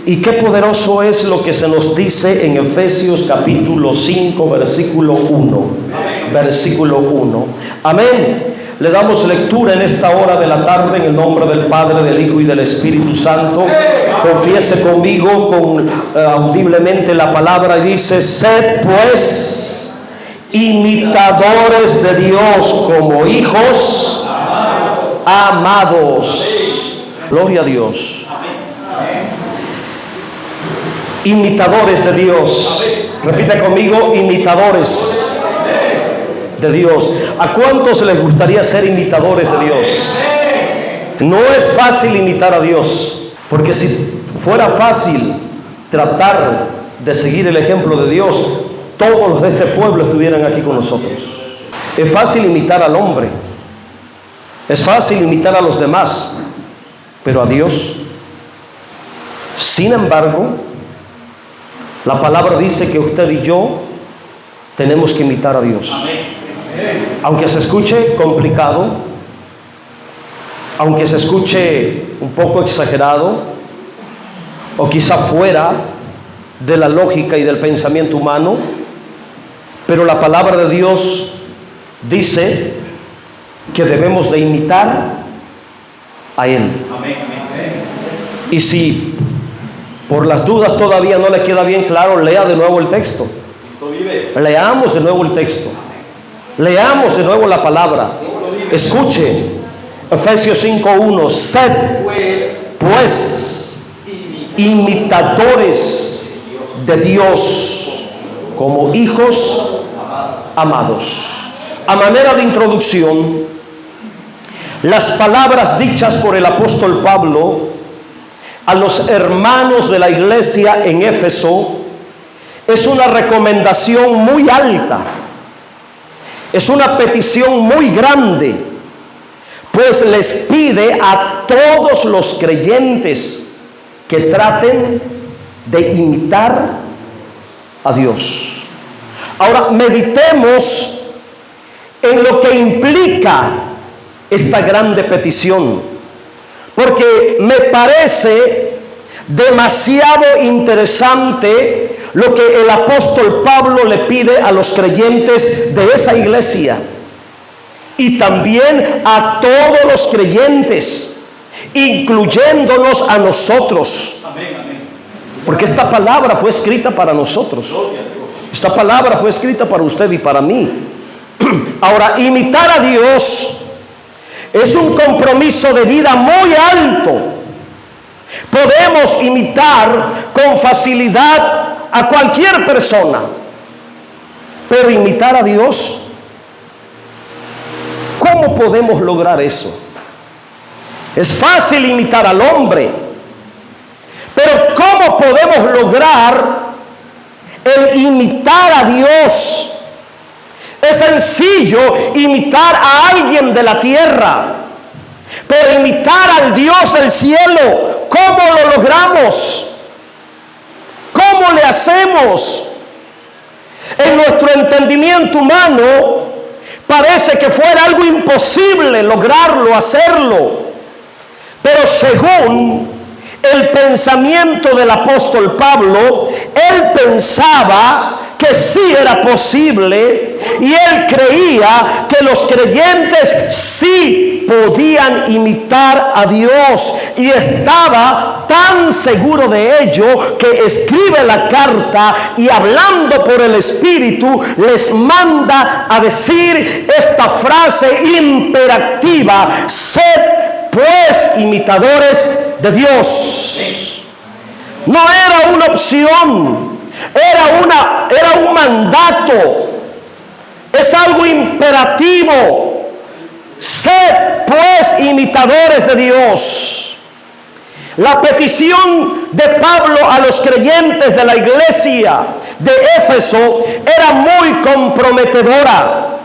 Y qué poderoso es lo que se nos dice en Efesios capítulo 5, versículo 1. Versículo 1. Amén. Le damos lectura en esta hora de la tarde en el nombre del Padre, del Hijo y del Espíritu Santo. Confiese conmigo audiblemente la palabra y dice: sed pues imitadores de Dios como hijos amados. Gloria a Dios. Imitadores de Dios. Repita conmigo: imitadores de Dios. ¿A cuántos les gustaría ser imitadores de Dios? No es fácil imitar a Dios, porque si fuera fácil tratar de seguir el ejemplo de Dios, todos los de este pueblo estuvieran aquí con nosotros. Es fácil imitar al hombre, es fácil imitar a los demás, pero a Dios. Sin embargo, la palabra dice que usted y yo tenemos que imitar a Dios. Aunque se escuche complicado, aunque se escuche un poco exagerado, o quizá fuera de la lógica y del pensamiento humano, pero la palabra de Dios dice que debemos de imitar a Él. Y si por las dudas todavía no le queda bien claro, lea de nuevo el texto. Leamos de nuevo el texto. Leamos de nuevo la palabra. Escuche Efesios 5:1. Sed pues imitadores de Dios como hijos amados. A manera de introducción, las palabras dichas por el apóstol Pablo a los hermanos de la iglesia en Éfeso es una recomendación muy alta, es una petición muy grande, pues les pide a todos los creyentes que traten de imitar a Dios. Ahora meditemos en lo que implica esta grande petición, porque me parece demasiado interesante lo que el apóstol Pablo le pide a los creyentes de esa iglesia y también a todos los creyentes, incluyéndonos a nosotros. Porque esta palabra fue escrita para nosotros. Esta palabra fue escrita para usted y para mí. Ahora, imitar a Dios es un compromiso de vida muy alto. Podemos imitar con facilidad a cualquier persona, pero imitar a Dios, ¿cómo podemos lograr eso? Es fácil imitar al hombre, pero ¿cómo podemos lograr el imitar a Dios? Es sencillo imitar a alguien de la tierra, pero imitar al Dios del cielo, ¿cómo lo logramos? ¿Cómo le hacemos? En nuestro entendimiento humano parece que fuera algo imposible lograrlo, hacerlo, pero según el pensamiento del apóstol Pablo, él pensaba que sí era posible y él creía que los creyentes sí podían imitar a Dios, y estaba tan seguro de ello que escribe la carta y, hablando por el Espíritu, les manda a decir esta frase imperativa: sed pues imitadores de Dios. No era una opción, era un mandato, es algo imperativo. Sed pues imitadores de Dios. La petición de Pablo a los creyentes de la iglesia de Éfeso era muy comprometedora.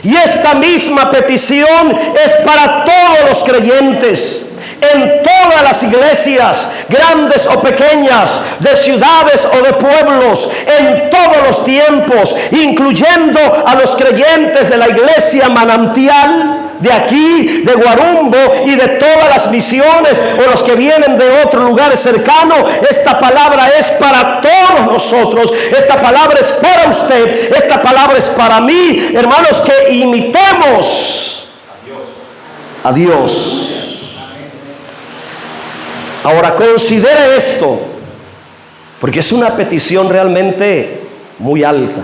Y esta misma petición es para todos los creyentes, en todas las iglesias, grandes o pequeñas, de ciudades o de pueblos, en todos los tiempos, incluyendo a los creyentes de la iglesia Manantial, de aquí, de Guarumbo y de todas las misiones, o los que vienen de otro lugar cercano, esta palabra es para todos nosotros. Esta palabra es para usted, esta palabra es para mí, hermanos, que imitemos a Dios. Ahora considere esto, porque es una petición realmente muy alta.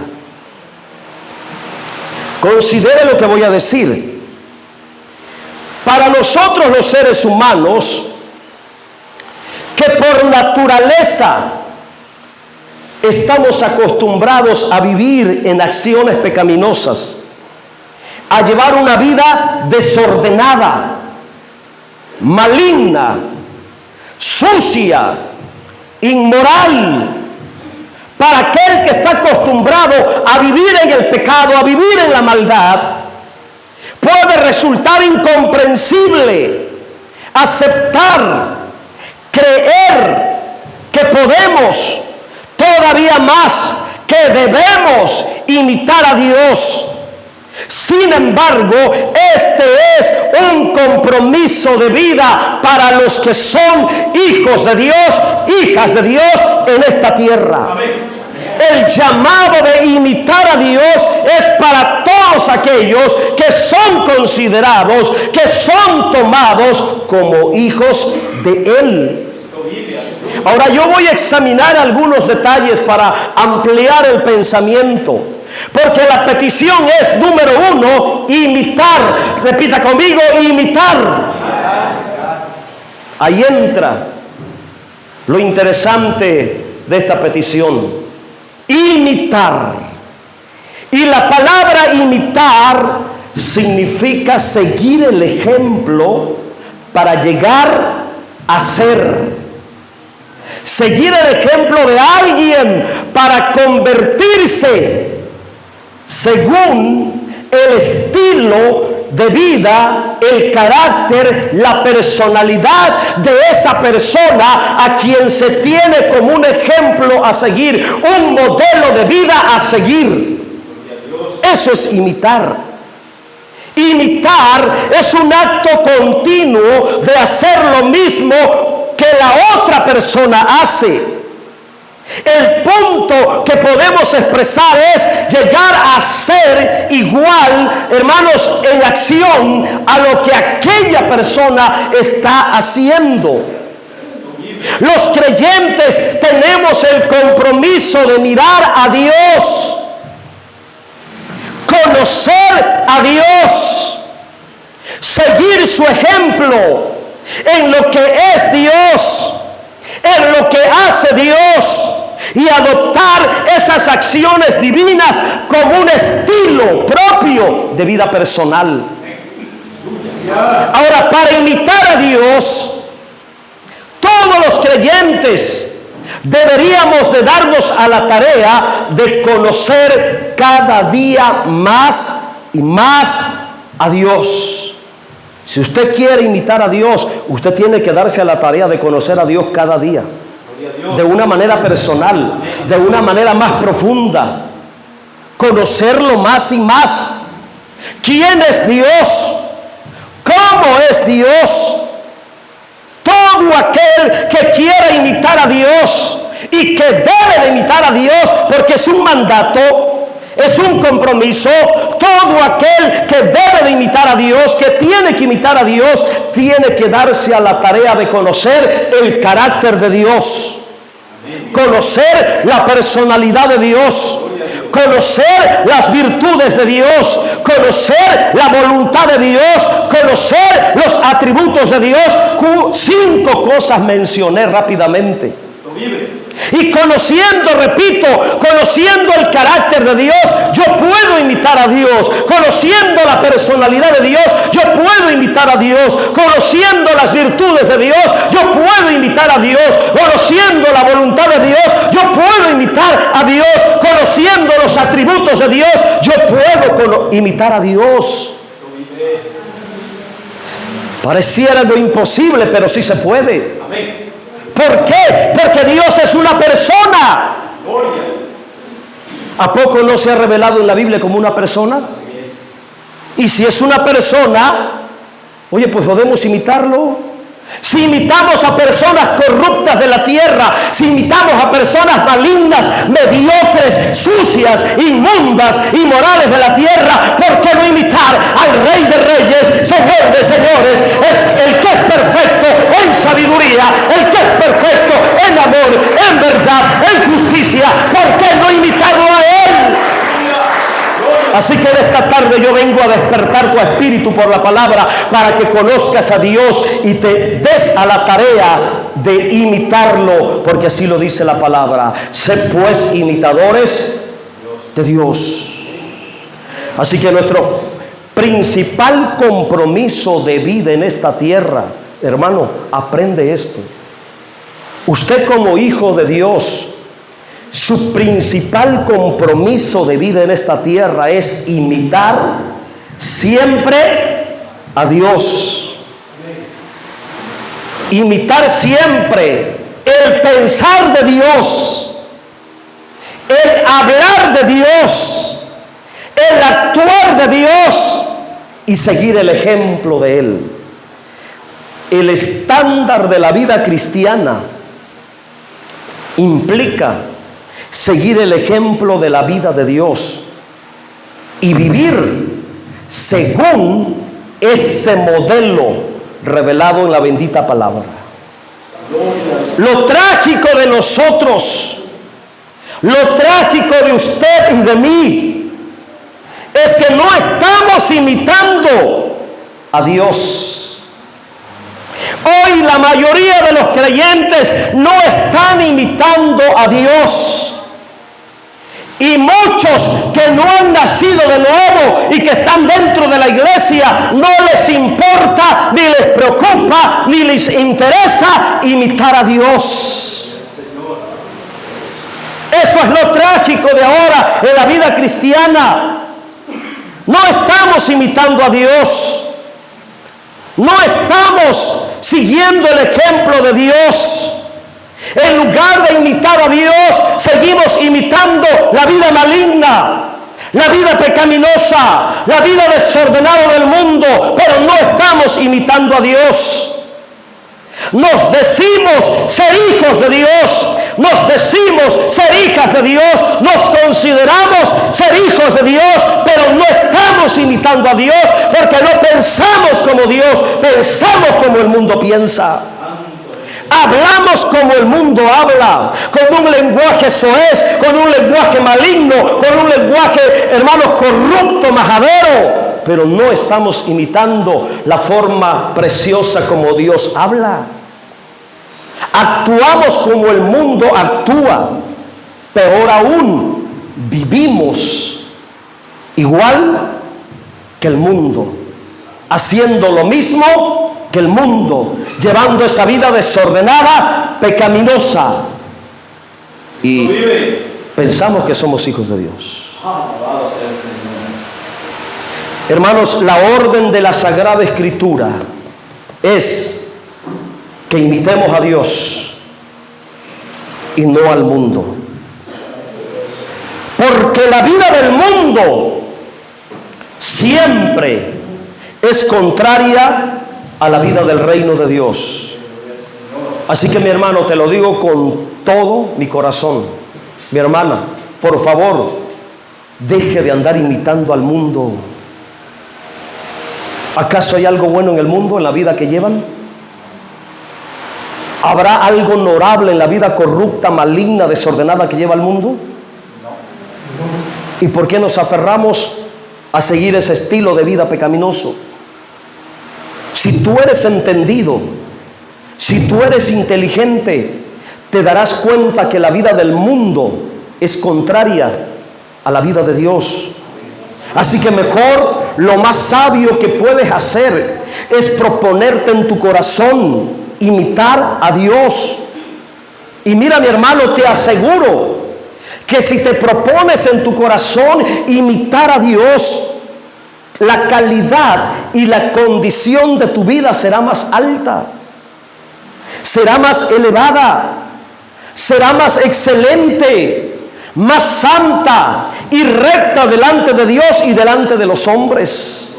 Considere lo que voy a decir. Para nosotros los seres humanos, que por naturaleza estamos acostumbrados a vivir en acciones pecaminosas, a llevar una vida desordenada, maligna, sucia, inmoral. Para aquel que está acostumbrado a vivir en el pecado, a vivir en la maldad, puede resultar incomprensible aceptar, creer que podemos todavía más, que debemos imitar a Dios. Sin embargo, este es un compromiso de vida para los que son hijos de Dios, hijas de Dios en esta tierra. Amén. El llamado de imitar a Dios es para todos aquellos que son considerados, que son tomados como hijos de Él. Ahora yo voy a examinar algunos detalles para ampliar el pensamiento, porque la petición es, número uno, imitar. Repita conmigo, imitar. Ahí entra lo interesante de esta petición. Imitar. Y la palabra imitar significa seguir el ejemplo para llegar a ser. Seguir el ejemplo de alguien para convertirse según el estilo de vida, el carácter, la personalidad de esa persona a quien se tiene como un ejemplo a seguir, un modelo de vida a seguir. Eso es imitar. Imitar es un acto continuo de hacer lo mismo que la otra persona hace. El punto que podemos expresar es llegar a ser igual, hermanos, en acción a lo que aquella persona está haciendo. Los creyentes tenemos el compromiso de mirar a Dios, conocer a Dios, seguir su ejemplo en lo que es Dios, en lo que hace Dios, y adoptar esas acciones divinas como un estilo propio de vida personal. Ahora, para imitar a Dios, todos los creyentes deberíamos de darnos a la tarea de conocer cada día más y más a Dios. Si usted quiere imitar a Dios, usted tiene que darse a la tarea de conocer a Dios cada día, de una manera personal, de una manera más profunda, conocerlo más y más. ¿Quién es Dios? ¿Cómo es Dios? Todo aquel que quiera imitar a Dios y que debe de imitar a Dios, porque es un mandato, es un compromiso. Todo aquel que debe de imitar a Dios, que tiene que imitar a Dios, tiene que darse a la tarea de conocer el carácter de Dios, conocer la personalidad de Dios, conocer las virtudes de Dios, conocer la voluntad de Dios, conocer los atributos de Dios. 5 cosas mencioné rápidamente. Y conociendo, repito, conociendo el carácter de Dios, yo puedo imitar a Dios. Conociendo la personalidad de Dios, yo puedo imitar a Dios. Conociendo las virtudes de Dios, yo puedo imitar a Dios. Conociendo la voluntad de Dios, yo puedo imitar a Dios. Conociendo los atributos de Dios, yo puedo imitar a Dios. Pareciera lo imposible, pero sí se puede. Amén. ¿Por qué? Porque Dios es una persona. ¿A poco no se ha revelado en la Biblia como una persona? Y si es una persona, oye, pues podemos imitarlo. Si imitamos a personas corruptas de la tierra, si imitamos a personas malignas, mediocres, sucias, inmundas, inmorales de la tierra, ¿por qué no imitar al Rey de Reyes, Señor de Señores? Es el que es perfecto en sabiduría, el que es perfecto en amor, en verdad, en justicia. ¿Por qué no imitarlo a Él? Así que en esta tarde yo vengo a despertar tu espíritu por la palabra para que conozcas a Dios y te des a la tarea de imitarlo, porque así lo dice la palabra. Sed pues imitadores de Dios. Así que nuestro principal compromiso de vida en esta tierra, hermano, aprende esto. Usted como hijo de Dios, su principal compromiso de vida en esta tierra es imitar siempre a Dios. Imitar siempre el pensar de Dios, el hablar de Dios, el actuar de Dios y seguir el ejemplo de Él. El estándar de la vida cristiana implica seguir el ejemplo de la vida de Dios y vivir según ese modelo revelado en la bendita palabra. Lo trágico de nosotros, lo trágico de usted y de mí, es que no estamos imitando a Dios. Hoy la mayoría de los creyentes no están imitando a Dios. Y muchos que no han nacido de nuevo y que están dentro de la iglesia, no les importa, ni les preocupa, ni les interesa imitar a Dios. Eso es lo trágico de ahora en la vida cristiana. No estamos imitando a Dios. No estamos siguiendo el ejemplo de Dios. En lugar de imitar a Dios, seguimos imitando la vida maligna, la vida pecaminosa, la vida desordenada del mundo, pero no estamos imitando a Dios. Nos decimos ser hijos de Dios, nos decimos ser hijas de Dios, nos consideramos ser hijos de Dios, pero no estamos imitando a Dios porque no pensamos como Dios, pensamos como el mundo piensa. Hablamos como el mundo habla, con un lenguaje soez, con un lenguaje maligno, con un lenguaje, hermanos, corrupto, majadero, pero no estamos imitando la forma preciosa como Dios habla. Actuamos como el mundo actúa, peor aún, vivimos igual que el mundo, haciendo lo mismo que el mundo, llevando esa vida desordenada, pecaminosa, y pensamos que somos hijos de Dios. Hermanos, la orden de la Sagrada Escritura es que imitemos a Dios y no al mundo, porque la vida del mundo siempre es contraria a la vida del reino de Dios. Así que, mi hermano, te lo digo con todo mi corazón, mi hermana, por favor, deje de andar imitando al mundo. ¿Acaso hay algo bueno en el mundo, en la vida que llevan? ¿Habrá algo honorable en la vida corrupta, maligna, desordenada que lleva el mundo? ¿Y por qué nos aferramos a seguir ese estilo de vida pecaminoso? Si tú eres entendido, si tú eres inteligente, te darás cuenta que la vida del mundo es contraria a la vida de Dios. Así que mejor, lo más sabio que puedes hacer es proponerte en tu corazón imitar a Dios. Y mira, mi hermano, te aseguro que si te propones en tu corazón imitar a Dios, la calidad y la condición de tu vida será más alta, será más elevada, será más excelente, más santa y recta delante de Dios y delante de los hombres.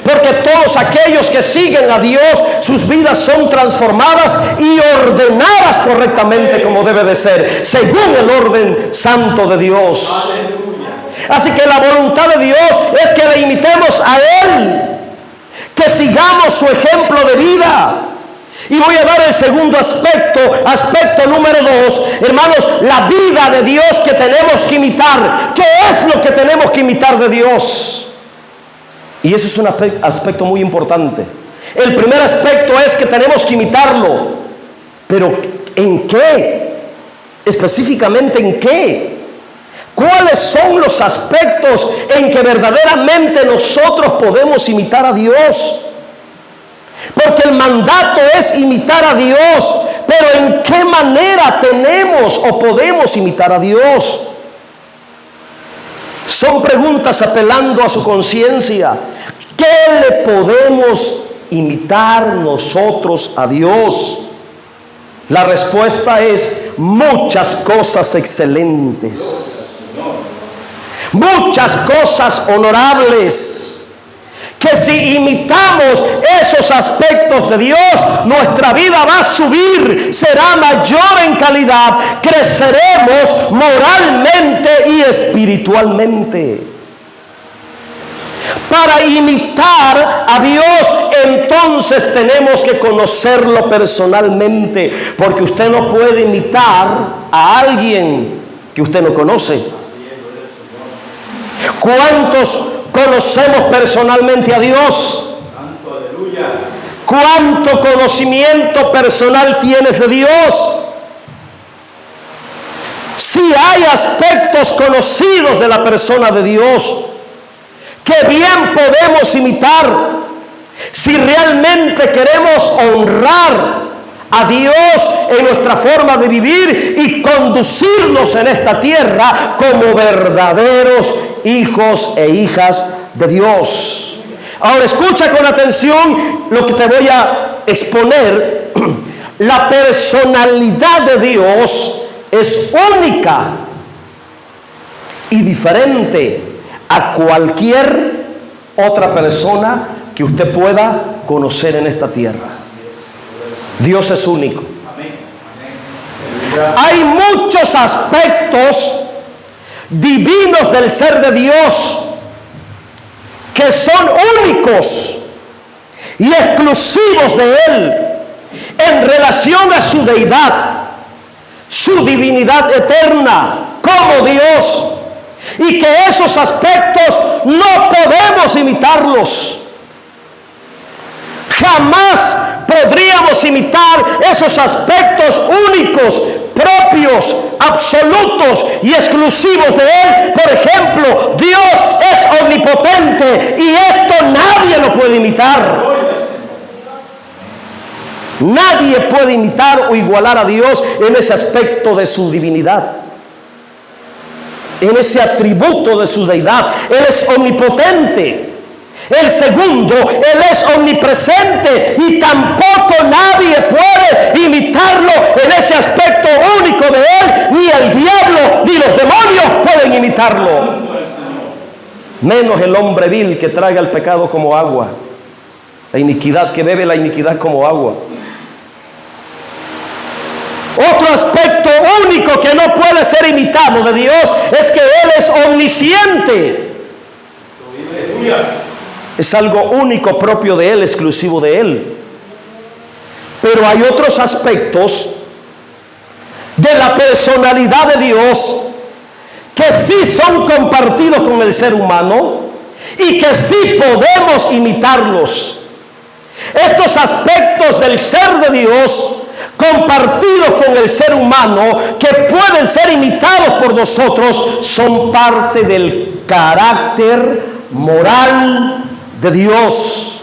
Porque todos aquellos que siguen a Dios, sus vidas son transformadas y ordenadas correctamente como debe de ser, según el orden santo de Dios. Así que la voluntad de Dios es que le imitemos a Él, que sigamos su ejemplo de vida. Y voy a dar el segundo aspecto número 2, hermanos, la vida de Dios que tenemos que imitar. ¿Qué es lo que tenemos que imitar de Dios? Y ese es un aspecto muy importante. El primer aspecto es que tenemos que imitarlo. Pero ¿en qué? Específicamente, ¿en qué? ¿Cuáles son los aspectos en que verdaderamente nosotros podemos imitar a Dios? Porque el mandato es imitar a Dios, pero ¿en qué manera tenemos o podemos imitar a Dios? Son preguntas apelando a su conciencia. ¿Qué le podemos imitar nosotros a Dios? La respuesta es muchas cosas excelentes, muchas cosas honorables, que si imitamos esos aspectos de Dios, nuestra vida va a subir, será mayor en calidad, creceremos moralmente y espiritualmente. Para imitar a Dios, entonces tenemos que conocerlo personalmente, porque usted no puede imitar a alguien que usted no conoce. ¿Cuántos conocemos personalmente a Dios? ¿Cuánto conocimiento personal tienes de Dios? Si hay aspectos conocidos de la persona de Dios que bien podemos imitar, si realmente queremos honrar a Dios en nuestra forma de vivir y conducirnos en esta tierra como verdaderos hijos e hijas de Dios. Ahora escucha con atención lo que te voy a exponer. La personalidad de Dios es única y diferente a cualquier otra persona que usted pueda conocer en esta tierra. Dios es único. Hay muchos aspectos divinos del ser de Dios que son únicos y exclusivos de Él en relación a su deidad, su divinidad eterna como Dios, y que esos aspectos no podemos imitarlos. Jamás podríamos imitar esos aspectos únicos, propios, absolutos y exclusivos de Él. Por ejemplo, Dios es omnipotente y esto nadie lo puede imitar. Nadie puede imitar o igualar a Dios en ese aspecto de su divinidad, en ese atributo de su deidad. Él es omnipotente. El segundo, Él es omnipresente y tampoco nadie puede imitarlo en ese aspecto único de Él. Ni el diablo ni los demonios pueden imitarlo, menos el hombre vil que traga el pecado como agua, la iniquidad, que bebe la iniquidad como agua. Otro aspecto único que no puede ser imitado de Dios es que Él es omnisciente. Es algo único, propio de Él, exclusivo de Él. Pero hay otros aspectos de la personalidad de Dios que sí son compartidos con el ser humano y que sí podemos imitarlos. Estos aspectos del ser de Dios compartidos con el ser humano, que pueden ser imitados por nosotros, son parte del carácter moral de Dios.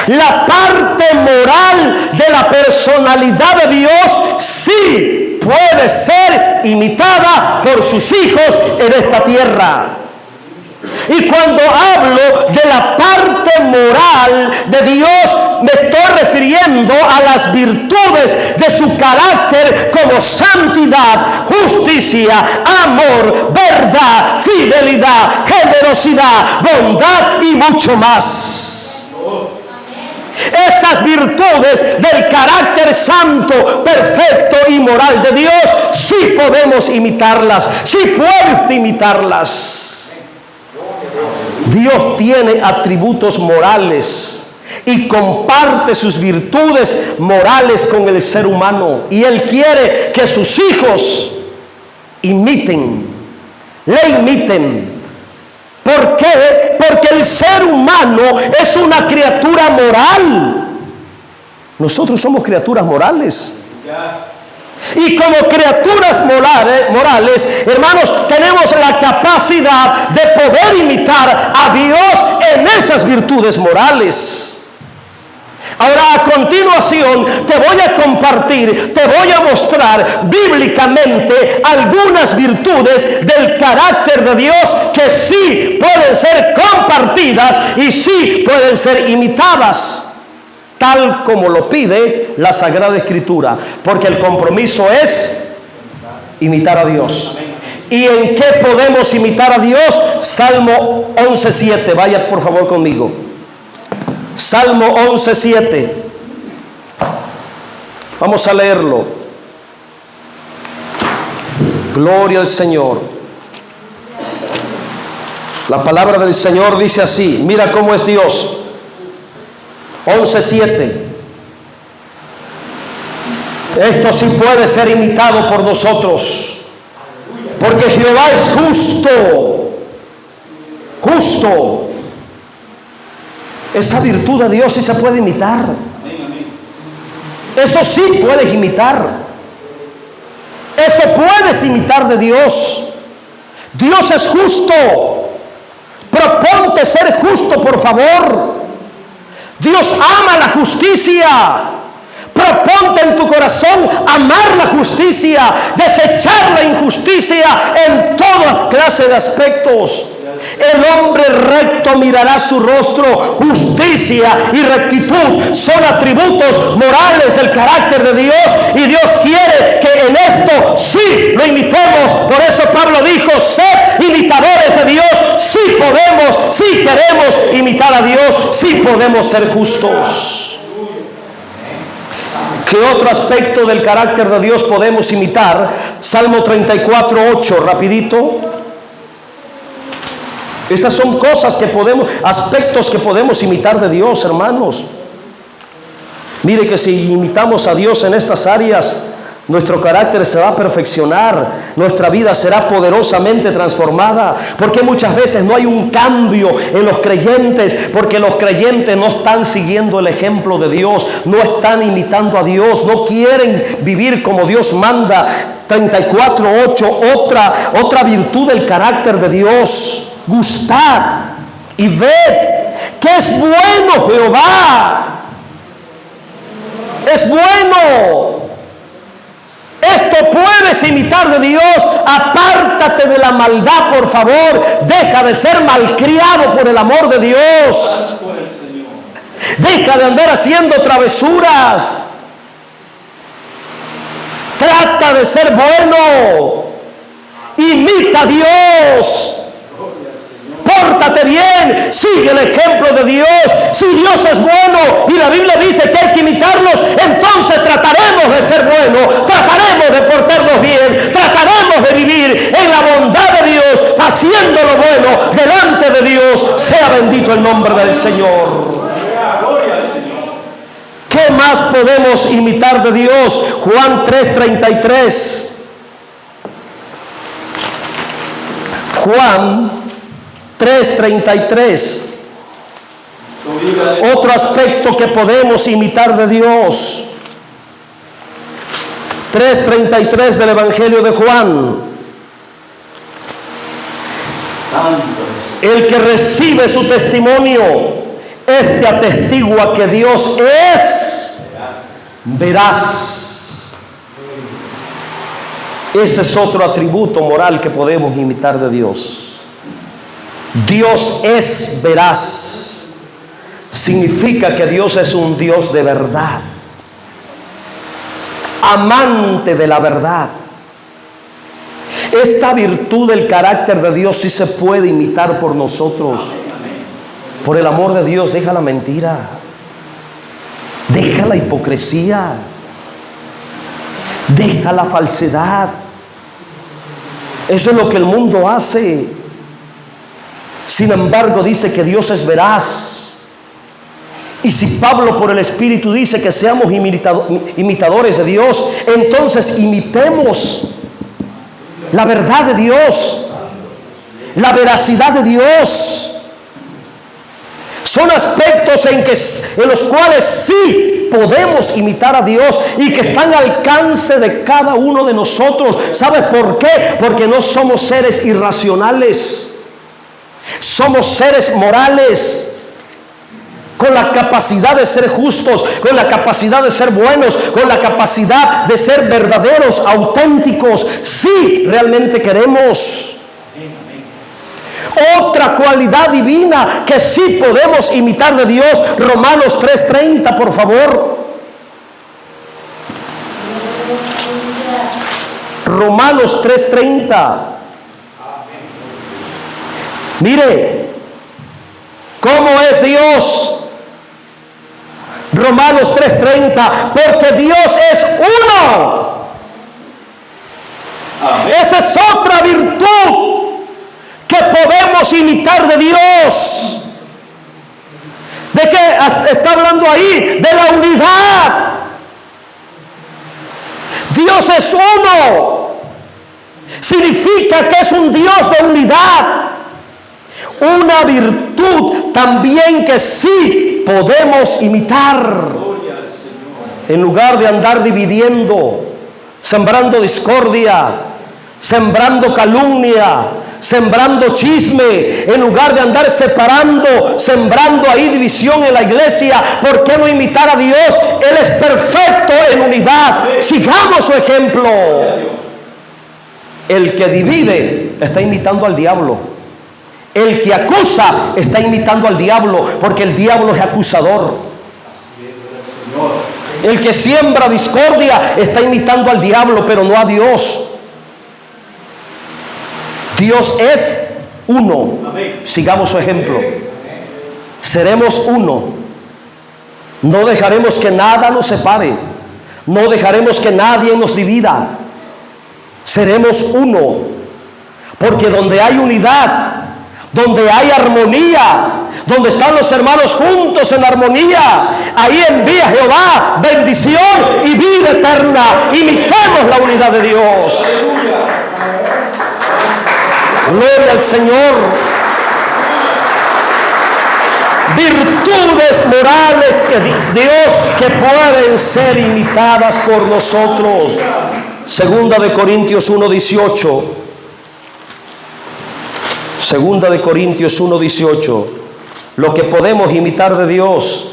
La parte moral de la personalidad de Dios sí puede ser imitada por sus hijos en esta tierra. Y cuando hablo de la parte moral de Dios, me estoy refiriendo a las virtudes de su carácter como santidad, justicia, amor, verdad, fidelidad, generosidad, bondad y mucho más. Esas virtudes del carácter santo, perfecto y moral de Dios, sí podemos imitarlas, sí puede usted imitarlas. Dios tiene atributos morales y comparte sus virtudes morales con el ser humano, y Él quiere que sus hijos le imiten. ¿Por qué? Porque el ser humano es una criatura moral. Nosotros somos criaturas morales. Y como criaturas morales, hermanos, tenemos la capacidad de poder imitar a Dios en esas virtudes morales. Ahora, a continuación, te voy a compartir, te voy a mostrar bíblicamente algunas virtudes del carácter de Dios que sí pueden ser compartidas y sí pueden ser imitadas, tal como lo pide la Sagrada Escritura, porque el compromiso es imitar a Dios. ¿Y en qué podemos imitar a Dios? Salmo 11:7, vaya por favor conmigo. Salmo 11:7. Vamos a leerlo. Gloria al Señor. La palabra del Señor dice así. Mira cómo es Dios. 11:7. Esto sí puede ser imitado por nosotros, porque Jehová es justo. Justo. Esa virtud de Dios sí se puede imitar. Eso sí puedes imitar. Eso puedes imitar de Dios. Dios es justo. Proponte ser justo, por favor. Dios ama la justicia. Proponte en tu corazón amar la justicia, desechar la injusticia en toda clase de aspectos. El hombre recto mirará su rostro. Justicia y rectitud son atributos morales del carácter de Dios, y Dios quiere que en esto sí lo imitemos. Por eso Pablo dijo: sed imitadores de Dios. Sí podemos, sí queremos imitar a Dios, sí podemos ser justos. ¿Qué otro aspecto del carácter de Dios podemos imitar? Salmo 34:8, rapidito. Estas son cosas que podemos, aspectos que podemos imitar de Dios, hermanos. Mire que si imitamos a Dios en estas áreas, nuestro carácter se va a perfeccionar, nuestra vida será poderosamente transformada. Porque muchas veces no hay un cambio en los creyentes, porque los creyentes no están siguiendo el ejemplo de Dios, no están imitando a Dios, no quieren vivir como Dios manda. 34:8, otra virtud del carácter de Dios: gustad y ved que es bueno Jehová. Es bueno. Esto puedes imitar de Dios. Apártate de la maldad, por favor. Deja de ser malcriado, por el amor de Dios. Deja de andar haciendo travesuras. Trata de ser bueno. Imita a Dios. Pórtate bien, sigue el ejemplo de Dios. Si Dios es bueno y la Biblia dice que hay que imitarlos, entonces trataremos de ser buenos, trataremos de portarnos bien, trataremos de vivir en la bondad de Dios, haciendo lo bueno delante de Dios. Sea bendito el nombre del Señor. ¿Qué más podemos imitar de Dios? Juan 3:33. Juan 3:33. Otro aspecto que podemos imitar de Dios. 3:33 del Evangelio de Juan. El que recibe su testimonio, este atestigua que Dios es veraz. Ese es otro atributo moral que podemos imitar de Dios. Dios es veraz. Significa que Dios es un Dios de verdad, amante de la verdad. Esta virtud del carácter de Dios sí se puede imitar por nosotros. Por el amor de Dios, deja la mentira, deja la hipocresía, deja la falsedad. Eso es lo que el mundo hace. Sin embargo, dice que Dios es veraz. Y si Pablo por el Espíritu dice que seamos imitadores de Dios, entonces imitemos la verdad de Dios, la veracidad de Dios. Son aspectos en los cuales sí podemos imitar a Dios y que están al alcance de cada uno de nosotros. ¿Sabes por qué? Porque no somos seres irracionales. Somos seres morales, con la capacidad de ser justos, con la capacidad de ser buenos, con la capacidad de ser verdaderos, auténticos. Sí, realmente queremos. Otra cualidad divina que sí podemos imitar de Dios, Romanos 3:30, por favor. Romanos 3:30. Mire, ¿cómo es Dios? Romanos 3:30, porque Dios es uno. Amén. Esa es otra virtud que podemos imitar de Dios. ¿De qué está hablando ahí? De la unidad. Dios es uno. Significa que es un Dios de unidad. Una virtud también que sí podemos imitar. En lugar de andar dividiendo, sembrando discordia, sembrando calumnia, sembrando chisme, en lugar de andar separando, sembrando ahí división en la iglesia, ¿por qué no imitar a Dios? Él es perfecto en unidad. Sigamos su ejemplo. El que divide está imitando al diablo. El que acusa está imitando al diablo, porque el diablo es acusador. El que siembra discordia está imitando al diablo, pero no a Dios. Dios es uno. Sigamos su ejemplo. Seremos uno. No dejaremos que nada nos separe. No dejaremos que nadie nos divida. Seremos uno. Porque donde hay unidad, donde hay armonía, donde están los hermanos juntos en armonía, ahí envía Jehová bendición y vida eterna. Imitemos la unidad de Dios. Gloria al Señor. Virtudes morales que dice Dios que pueden ser imitadas por nosotros. Segunda de Corintios 1:18. Segunda de Corintios 1:18. Lo que podemos imitar de Dios.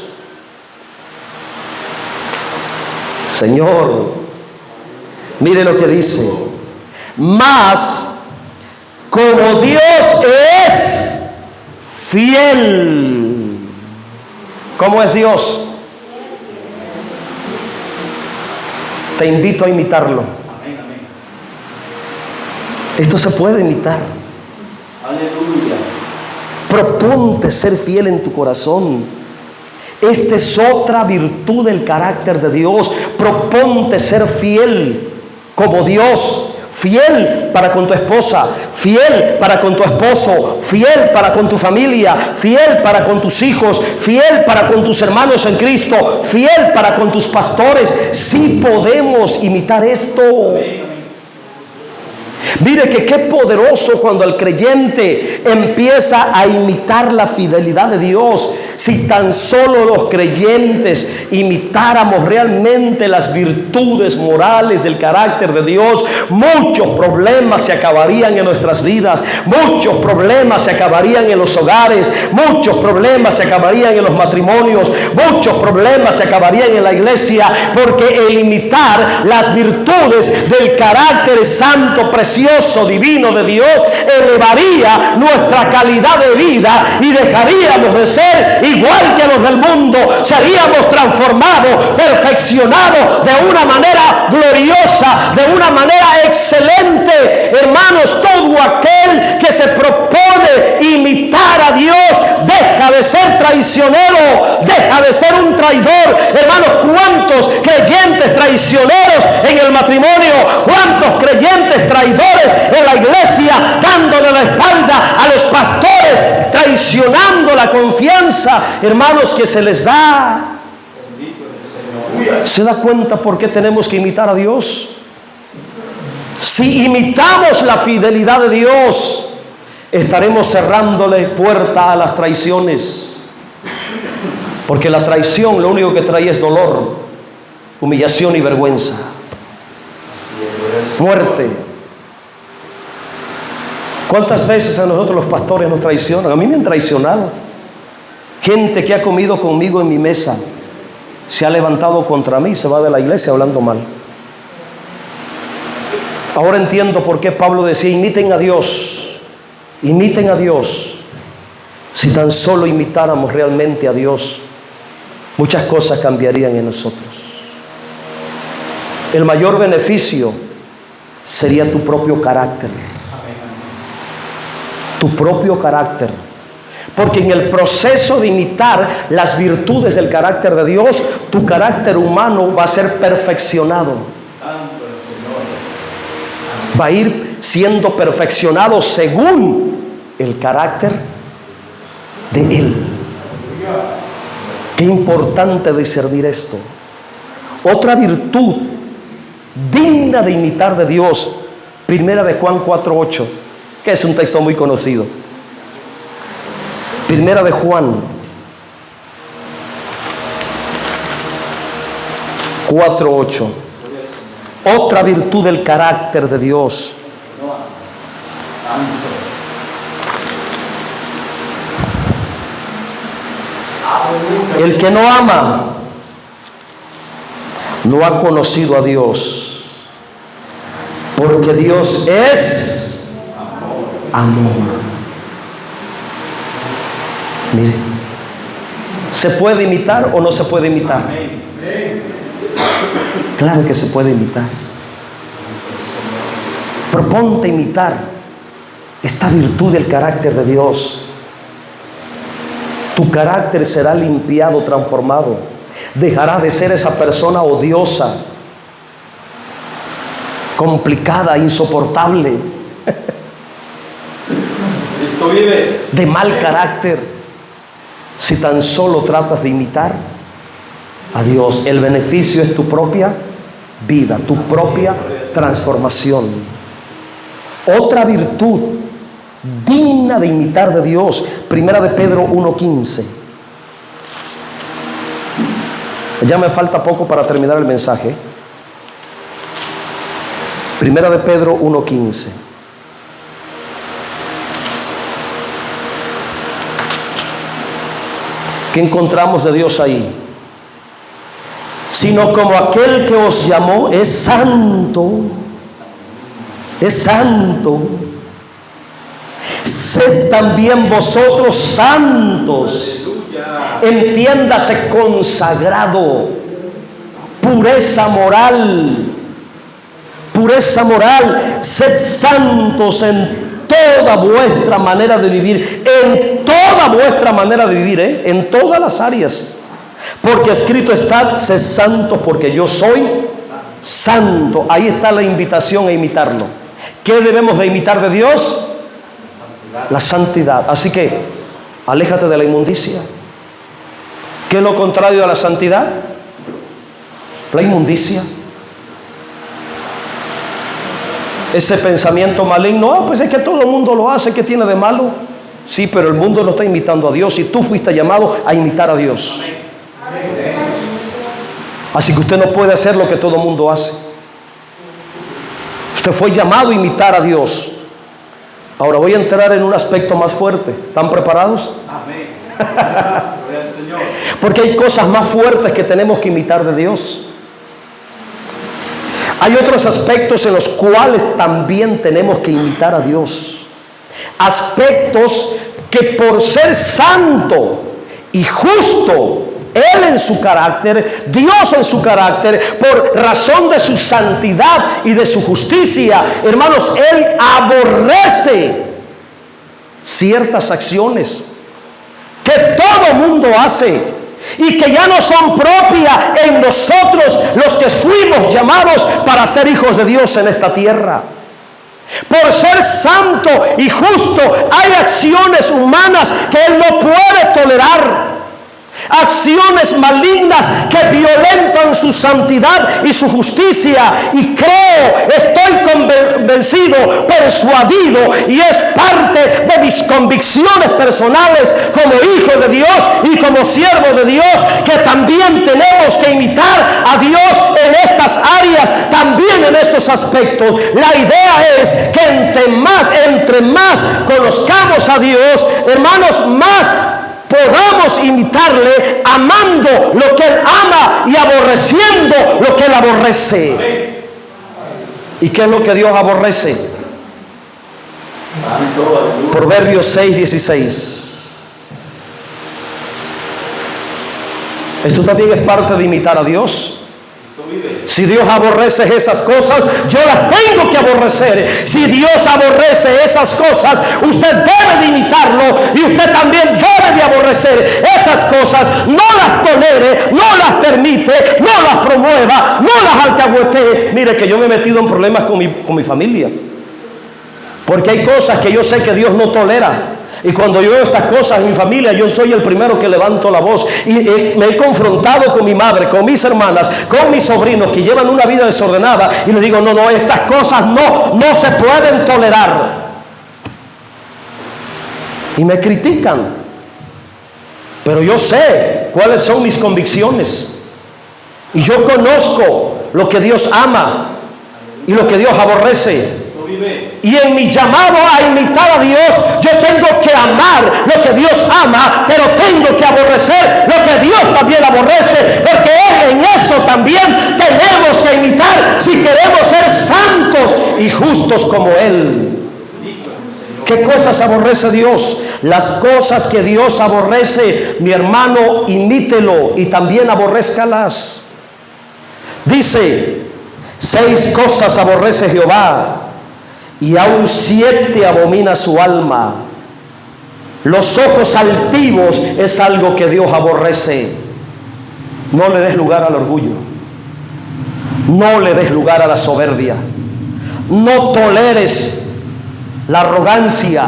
Señor, mire lo que dice. Mas como Dios es fiel. ¿Cómo es Dios? Te invito a imitarlo. Esto se puede imitar. Aleluya. Proponte ser fiel en tu corazón. Esta es otra virtud del carácter de Dios. Proponte ser fiel como Dios. Fiel para con tu esposa, fiel para con tu esposo, fiel para con tu familia, fiel para con tus hijos, fiel para con tus hermanos en Cristo, fiel para con tus pastores. Sí podemos imitar esto. Mire que qué poderoso cuando el creyente empieza a imitar la fidelidad de Dios. Si tan solo los creyentes imitáramos realmente las virtudes morales del carácter de Dios, muchos problemas se acabarían en nuestras vidas, muchos problemas se acabarían en los hogares, muchos problemas se acabarían en los matrimonios, muchos problemas se acabarían en la iglesia, porque el imitar las virtudes del carácter santo, precioso, divino de Dios elevaría nuestra calidad de vida y dejaríamos de ser igual que los del mundo. Seríamos transformados, perfeccionados de una manera gloriosa, de una manera excelente. Hermanos, todo aquel que se propone imitar a Dios deja de ser traicionero, deja de ser un traidor. Hermanos, ¿cuántos creyentes traicioneros en el matrimonio? ¿Cuántos creyentes traidores en la iglesia, dándole la espalda a los pastores, traicionando la confianza, hermanos, que se les da? ¿Se da cuenta por qué tenemos que imitar a Dios? Si imitamos la fidelidad de Dios, estaremos cerrándole puerta a las traiciones, porque la traición lo único que trae es dolor, humillación y vergüenza, muerte. ¿Cuántas veces a nosotros los pastores nos traicionan? A mí me han traicionado. Gente que ha comido conmigo en mi mesa se ha levantado contra mí y se va de la iglesia hablando mal. Ahora entiendo por qué Pablo decía: imiten a Dios, imiten a Dios. Si tan solo imitáramos realmente a Dios, muchas cosas cambiarían en nosotros. El mayor beneficio sería tu propio carácter. Tu propio carácter. Porque en el proceso de imitar las virtudes del carácter de Dios, tu carácter humano va a ser perfeccionado. Va a ir siendo perfeccionado según el carácter de Él. Qué importante discernir esto. Otra virtud digna de imitar de Dios, Primera de Juan 4:8, que es un texto muy conocido. Primera de Juan 4:8. Otra virtud del carácter de Dios. El que no ama no ha conocido a Dios, porque Dios es amor. Mire, ¿se puede imitar o no se puede imitar? Claro que se puede imitar. Proponte imitar esta virtud del carácter de Dios. Tu carácter será limpiado, transformado. Dejará de ser esa persona odiosa, complicada, insoportable, de mal carácter. Si tan solo tratas de imitar a Dios, el beneficio es tu propia vida, tu propia transformación. Otra virtud digna de imitar de Dios, Primera de Pedro 1:15. Ya me falta poco para terminar el mensaje. Primera de Pedro 1:15. ¿Qué encontramos de Dios ahí? Sino como aquel que os llamó es santo. Es santo. Sed también vosotros santos. Entiéndase consagrado. Pureza moral. Pureza moral. Sed santos en toda vuestra manera de vivir. En toda vuestra manera de vivir, en todas las áreas. Porque escrito está: sed santos porque yo soy santo. Ahí está la invitación a imitarlo. ¿Qué debemos de imitar de Dios? La santidad. Así que aléjate de la inmundicia. ¿Qué es lo contrario a la santidad? La inmundicia. Ese pensamiento maligno: pues es que todo el mundo lo hace, ¿qué tiene de malo? Sí, pero el mundo no está imitando a Dios y tú fuiste llamado a imitar a Dios. Así que usted no puede hacer lo que todo el mundo hace. Usted fue llamado a imitar a Dios. Ahora voy a entrar en un aspecto más fuerte. ¿Están preparados? Amén. Porque hay cosas más fuertes que tenemos que imitar de Dios. Hay otros aspectos en los cuales también tenemos que imitar a Dios. Aspectos que por ser santo y justo, Él en su carácter, Dios en su carácter, por razón de su santidad y de su justicia, hermanos, Él aborrece ciertas acciones que todo mundo hace y que ya no son propias en nosotros los que fuimos llamados para ser hijos de Dios en esta tierra. Por ser santo y justo hay acciones humanas que Él no puede tolerar. Acciones malignas que violentan su santidad y su justicia. Y creo, estoy convencido, persuadido, y es parte de mis convicciones personales como hijo de Dios y como siervo de Dios, que también tenemos que imitar a Dios en estas áreas, también en estos aspectos. La idea es que entre más conozcamos a Dios, hermanos, más podamos imitarle, amando lo que Él ama y aborreciendo lo que Él aborrece. ¿Y qué es lo que Dios aborrece? Proverbios 6:16. Esto también es parte de imitar a Dios. Si Dios aborrece esas cosas, yo las tengo que aborrecer. Si Dios aborrece esas cosas, usted debe de imitarlo, y usted también debe de aborrecer esas cosas. No las tolere, no las permite, no las promueva, no las alcahuetee. Mire que yo me he metido en problemas con mi familia, porque hay cosas que yo sé que Dios no tolera. Y cuando yo veo estas cosas en mi familia, yo soy el primero que levanto la voz. Y me he confrontado con mi madre, con mis hermanas, con mis sobrinos que llevan una vida desordenada. Y le digo, no, estas cosas no se pueden tolerar. Y me critican. Pero yo sé cuáles son mis convicciones. Y yo conozco lo que Dios ama y lo que Dios aborrece. Y en mi llamado a imitar a Dios, yo tengo que amar lo que Dios ama, pero tengo que aborrecer lo que Dios también aborrece, porque en eso también tenemos que imitar si queremos ser santos y justos como Él. ¿Qué cosas aborrece Dios? Las cosas que Dios aborrece, mi hermano, imítelo y también aborrézcalas. Dice, 6 cosas aborrece Jehová, y aún 7 abomina su alma. Los ojos altivos es algo que Dios aborrece. No le des lugar al orgullo. No le des lugar a la soberbia. No toleres la arrogancia.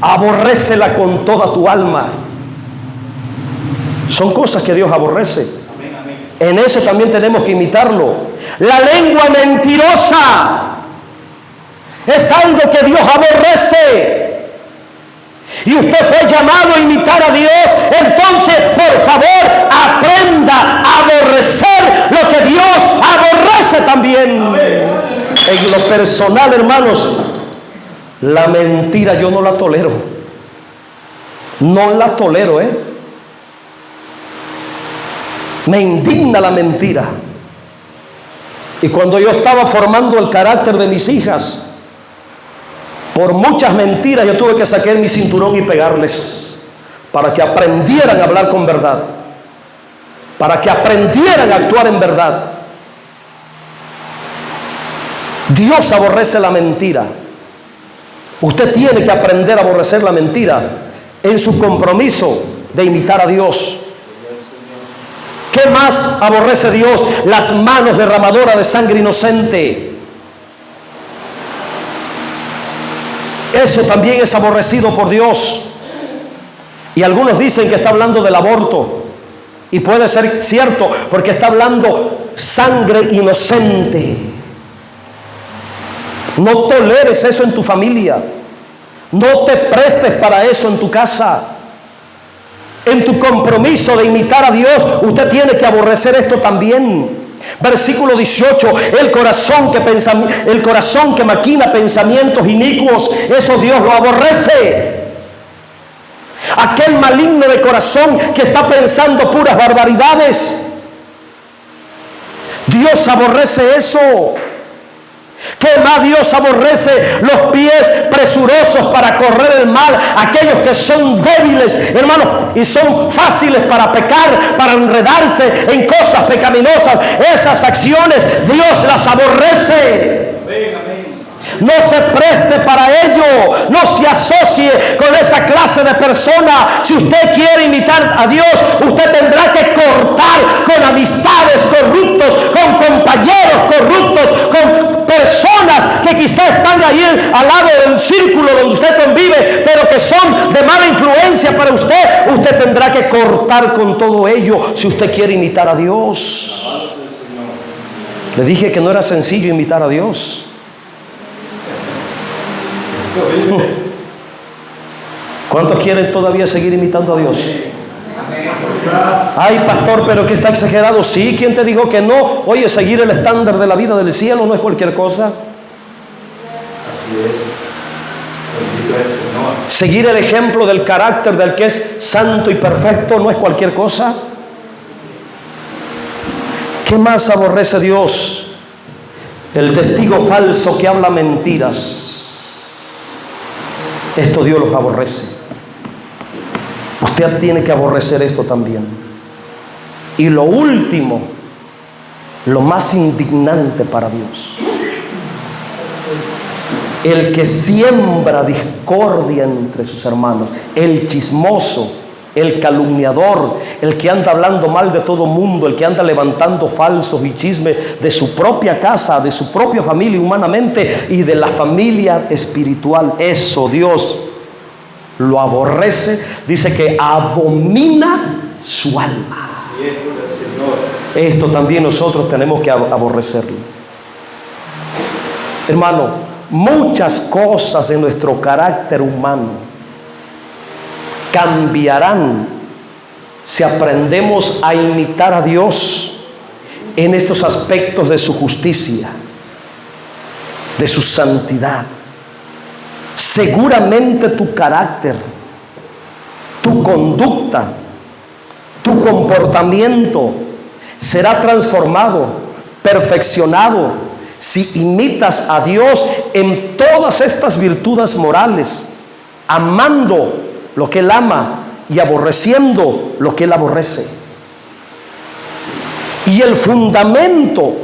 Aborrécela con toda tu alma. Son cosas que Dios aborrece. En eso también tenemos que imitarlo. La lengua mentirosa es algo que Dios aborrece. Y usted fue llamado a imitar a Dios. Entonces, por favor, aprenda a aborrecer lo que Dios aborrece también. En lo personal, hermanos, la mentira yo no la tolero. No la tolero, Me indigna la mentira. Y cuando yo estaba formando el carácter de mis hijas, por muchas mentiras yo tuve que sacar mi cinturón y pegarles, para que aprendieran a hablar con verdad, para que aprendieran a actuar en verdad. Dios aborrece la mentira. Usted tiene que aprender a aborrecer la mentira en su compromiso de imitar a Dios. ¿Qué más aborrece Dios? Las manos derramadoras de sangre inocente. Eso también es aborrecido por Dios. Y algunos dicen que está hablando del aborto. Y puede ser cierto, porque está hablando sangre inocente. No toleres eso en tu familia. No te prestes para eso en tu casa. En tu compromiso de imitar a Dios, usted tiene que aborrecer esto también. Versículo 18, el corazón que maquina pensamientos inicuos, eso Dios lo aborrece. Aquel maligno de corazón que está pensando puras barbaridades, Dios aborrece eso. ¿Qué más Dios aborrece? Los pies presurosos para correr el mal, aquellos que son débiles, hermanos, y son fáciles para pecar, para enredarse en cosas pecaminosas. Esas acciones Dios las aborrece. No se preste para ello, no se asocie con esa clase de persona. Si usted quiere imitar a Dios, usted tendrá que cortar con amistades corruptos, con compañeros corruptos, con personas que quizás están ahí al lado del círculo donde usted convive, pero que son de mala influencia para usted. Usted tendrá que cortar con todo ello si usted quiere imitar a Dios. Le dije que no era sencillo imitar a Dios. ¿Cuántos quieren todavía seguir imitando a Dios? Ay, pastor, pero que está exagerado. Sí, ¿quién te dijo que no? Oye, seguir el estándar de la vida del cielo no es cualquier cosa. Así es. Bendito es el Señor. Seguir el ejemplo del carácter del que es santo y perfecto no es cualquier cosa. ¿Qué más aborrece Dios? El testigo falso que habla mentiras. Esto Dios los aborrece. Usted tiene que aborrecer esto también. Y lo último, lo más indignante para Dios: el que siembra discordia entre sus hermanos, el chismoso, el calumniador, el que anda hablando mal de todo mundo, el que anda levantando falsos y chismes de su propia casa, de su propia familia humanamente y de la familia espiritual. Eso Dios lo aborrece. Dice que abomina su alma. Esto también nosotros tenemos que aborrecerlo. Hermano, muchas cosas de nuestro carácter humano cambiarán si aprendemos a imitar a Dios en estos aspectos de su justicia, de su santidad. Seguramente tu carácter, tu conducta, tu comportamiento será transformado, perfeccionado, si imitas a Dios en todas estas virtudes morales, amando lo que Él ama y aborreciendo lo que Él aborrece. Y el fundamento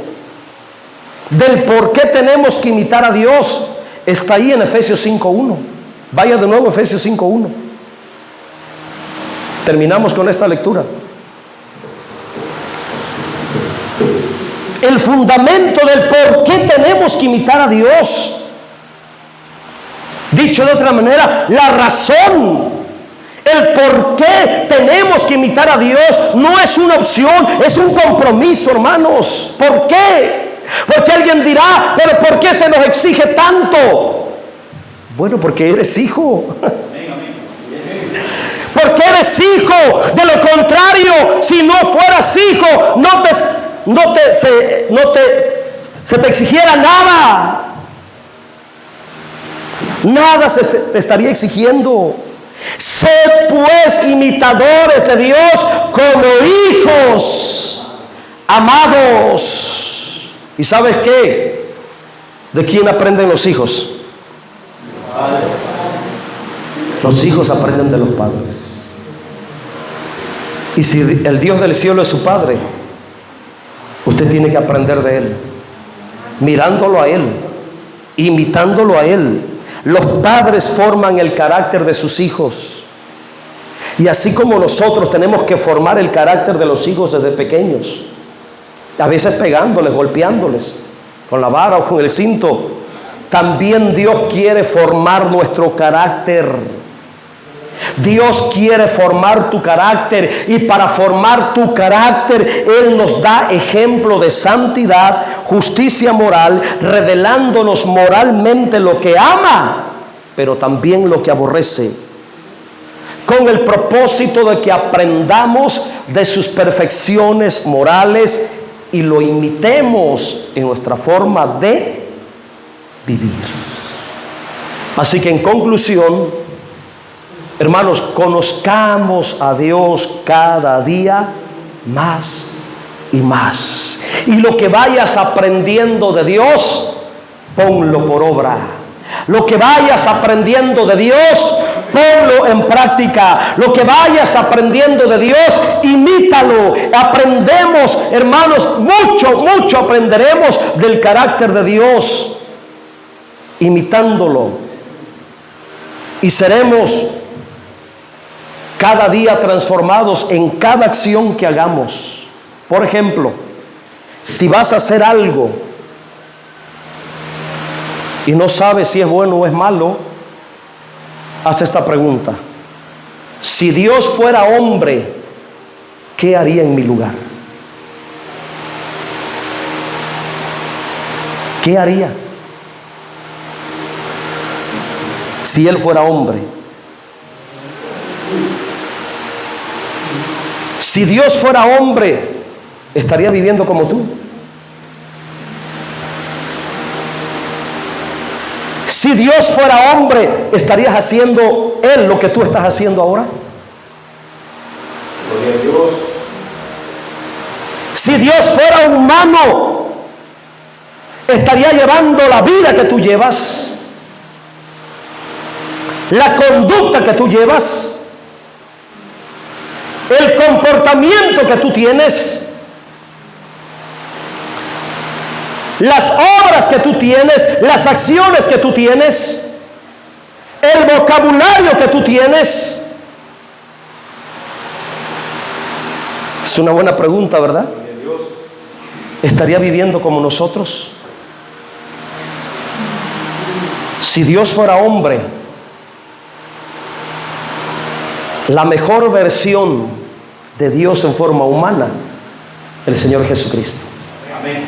del por qué tenemos que imitar a Dios está ahí en Efesios 5:1. Vaya de nuevo a Efesios 5:1. Terminamos con esta lectura. El fundamento del por qué tenemos que imitar a Dios. Dicho de otra manera, la razón, el por qué tenemos que imitar a Dios no es una opción, es un compromiso, hermanos. ¿Por qué? Porque alguien dirá, pero ¿por qué se nos exige tanto? Bueno, porque eres hijo. Porque eres hijo. De lo contrario, si no fueras hijo, se te exigiera nada. Nada se te estaría exigiendo. Sed pues imitadores de Dios como hijos amados. ¿Y sabes qué? ¿De quién aprenden los hijos? Los hijos aprenden de los padres. Y si el Dios del cielo es su padre, usted tiene que aprender de Él, mirándolo a Él, imitándolo a Él. Los padres forman el carácter de sus hijos. Y así como nosotros tenemos que formar el carácter de los hijos desde pequeños, a veces pegándoles, golpeándoles con la vara o con el cinto, también Dios quiere formar nuestro carácter. Dios quiere formar tu carácter, y para formar tu carácter Él nos da ejemplo de santidad, justicia moral, revelándonos moralmente lo que ama pero también lo que aborrece, con el propósito de que aprendamos de sus perfecciones morales y lo imitemos en nuestra forma de vivir. Así que en conclusión, hermanos, conozcamos a Dios cada día más y más. Y lo que vayas aprendiendo de Dios, ponlo por obra. Lo que vayas aprendiendo de Dios, ponlo en práctica. Lo que vayas aprendiendo de Dios, imítalo. Aprendemos, hermanos, mucho aprenderemos del carácter de Dios, imitándolo. Y seremos cada día transformados en cada acción que hagamos. Por ejemplo, si vas a hacer algo y no sabes si es bueno o es malo, haz esta pregunta: si Dios fuera hombre, ¿qué haría en mi lugar? ¿Qué haría? Si Él fuera hombre. Si Dios fuera hombre, ¿estaría viviendo como tú? Si Dios fuera hombre, ¿estarías haciendo Él lo que tú estás haciendo ahora? Gloria a Dios. Si Dios fuera humano, ¿estaría llevando la vida que tú llevas? La conducta que tú llevas, el comportamiento que tú tienes, las obras que tú tienes, las acciones que tú tienes, el vocabulario que tú tienes. Es una buena pregunta, ¿verdad? ¿Estaría viviendo como nosotros? Si Dios fuera hombre, la mejor versión de Dios en forma humana, el Señor Jesucristo. Amén.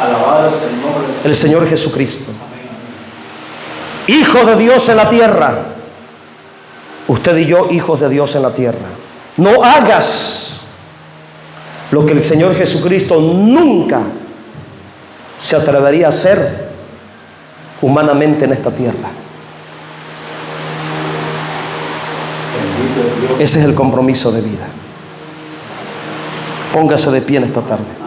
Alabado sea el nombre del Señor. El Señor Jesucristo, Amén. Hijo de Dios en la tierra. Usted y yo, hijos de Dios en la tierra. No hagas lo que el Señor Jesucristo nunca se atrevería a hacer humanamente en esta tierra. Ese es el compromiso de vida. Póngase de pie en esta tarde.